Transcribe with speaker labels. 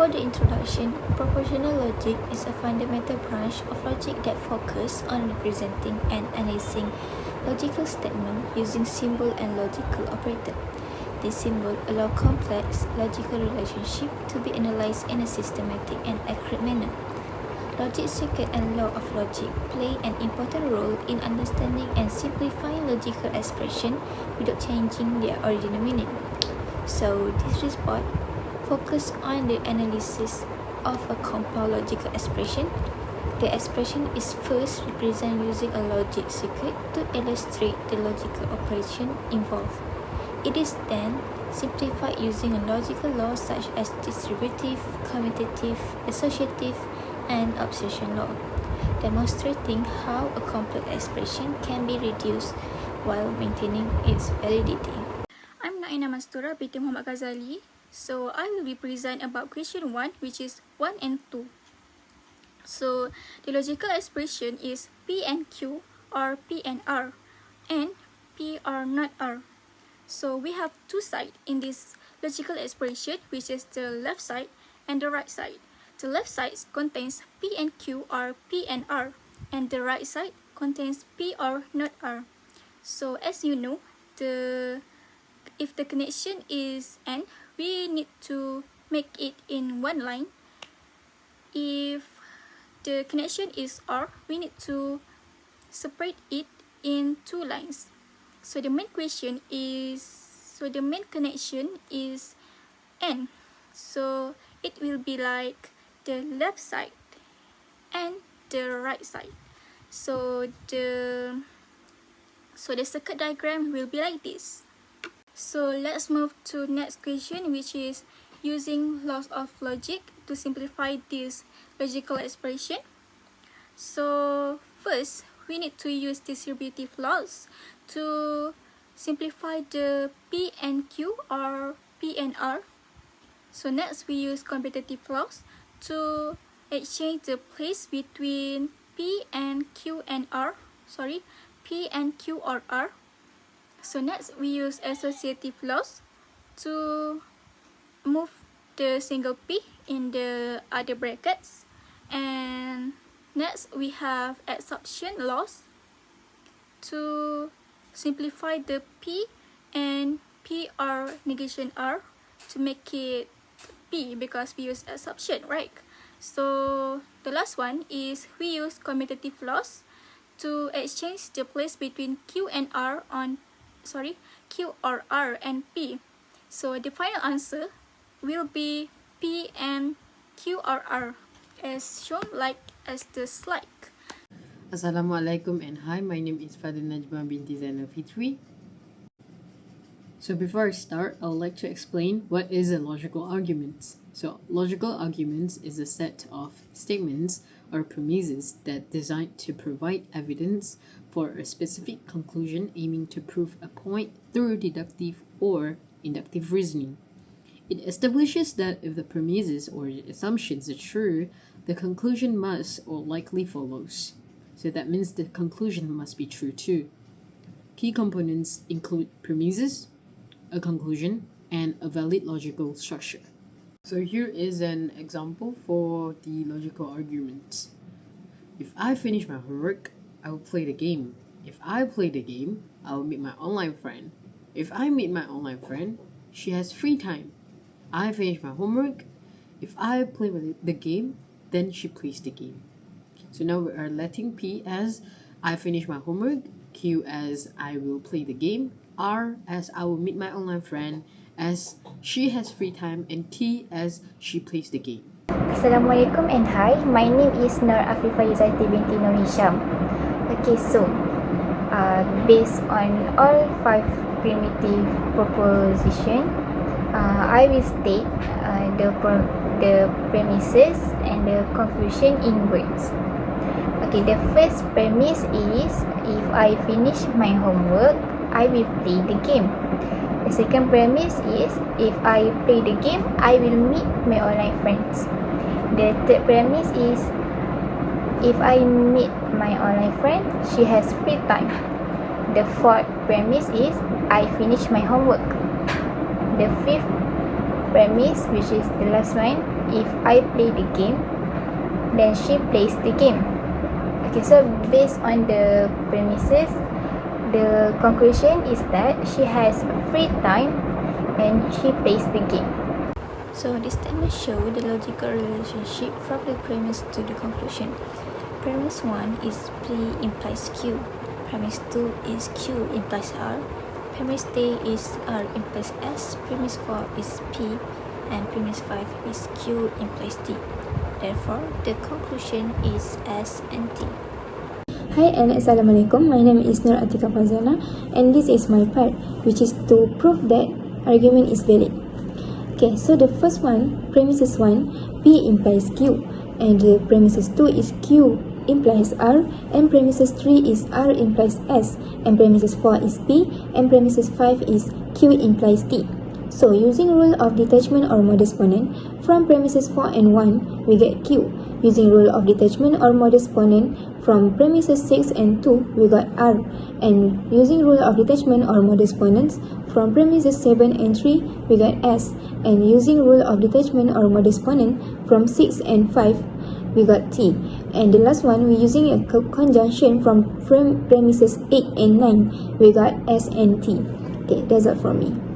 Speaker 1: For the introduction, propositional logic is a fundamental branch of logic that focuses on representing and analyzing logical statement using symbol and logical operator. These symbols allow complex logical relationship to be analyzed in a systematic and accurate manner. Logic circuit and law of logic play an important role in understanding and simplifying logical expression without changing their original meaning. So this report focuses on the analysis of a compound logical expression. The expression is first represented using a logic circuit to illustrate the logical operation involved. It is then simplified using a logical law such as distributive, commutative, associative, and abstraction law, demonstrating how a complex expression can be reduced while maintaining its validity.
Speaker 2: I'm AINAA MASTURAH binti Muhammad GHAZALI. So I will be present about question 1, which is 1 and 2. So the logical expression is P and Q or P and R, and P are not R. So we have two sides in this logical expression, which is the left side and the right side. The left side contains P and Q or P and R, and the right side contains P or not R. So as you know, if the connection is N, we need to make it in one line. If the connection is R, we need to separate it in two lines. So the main connection is N. So it will be like the left side and the right side. So the circuit diagram will be like this. So let's move to next question, which is using laws of logic to simplify this logical expression. So first, we need to use distributive laws to simplify the P and Q or P and R. So next, we use commutative laws to exchange the place between P and Q and R. P and Q or R. So next, we use associative laws to move the single P in the other brackets. And next, we have absorption laws to simplify the P and P or negation R to make it P because we use absorption, right? So the last one is we use commutative laws to exchange the place between Q and R Q or R and P. So the final answer will be P and Q or R as shown like as the slide.
Speaker 3: Assalamualaikum and hi, my name is NAJMA binti ZAINAL FITRI. So before I start, I would like to explain what is a logical argument. So logical arguments is a set of statements or premises that designed to provide evidence for a specific conclusion aiming to prove a point through deductive or inductive reasoning. It establishes that if the premises or assumptions are true, the conclusion must or likely follows. So that means the conclusion must be true too. Key components include premises, a conclusion, and a valid logical structure. So here is an example for the logical arguments. If I finish my homework, I will play the game. If I play the game, I will meet my online friend. If I meet my online friend, she has free time. I finish my homework. If I play the game, then she plays the game. So now we are letting P as I finish my homework, Q as I will play the game, R as I will meet my online friend, as she has free time, and T as she plays the game.
Speaker 4: Assalamualaikum and hi, my name is AFIFAH IZZATI binti HISHAM. Okay, so based on all 5 primitive proposition, I will state the premises and the conclusion in words. Okay, the first premise is if I finish my homework, I will play the game. The second premise is if I play the game, I will meet my online friends. The third premise is if I meet my online friend, she has free time. The fourth premise is I finish my homework. The fifth premise, which is the last one, if I play the game, then she plays the game. Okay, so based on the premises, the conclusion is that she has free time and she plays the game.
Speaker 1: So this statement shows the logical relationship from the premise to the conclusion. Premise 1 is P implies Q. Premise 2 is Q implies R. Premise 3 is R implies S. Premise 4 is P. And premise 5 is Q implies T. Therefore, the conclusion is S and T.
Speaker 5: Hi and Assalamualaikum, my name is ATIQAH FAUZIANA and this is my part, which is to prove that argument is valid. Okay, so the first one, premises 1, P implies Q, and the premises 2 is Q implies R, and premises 3 is R implies S, and premises 4 is P, and premises 5 is Q implies T. So using rule of detachment or modus ponens, from premises 4 and 1, we get Q. Using rule of detachment or modus ponens, from premises 6 and 2, we got R. And using rule of detachment or modus ponens, from premises 7 and 3, we got S. And using rule of detachment or modus ponens, from 6 and 5, we got T. And the last one, we're using a conjunction from premises 8 and 9, we got S and T. Okay, that's all from me.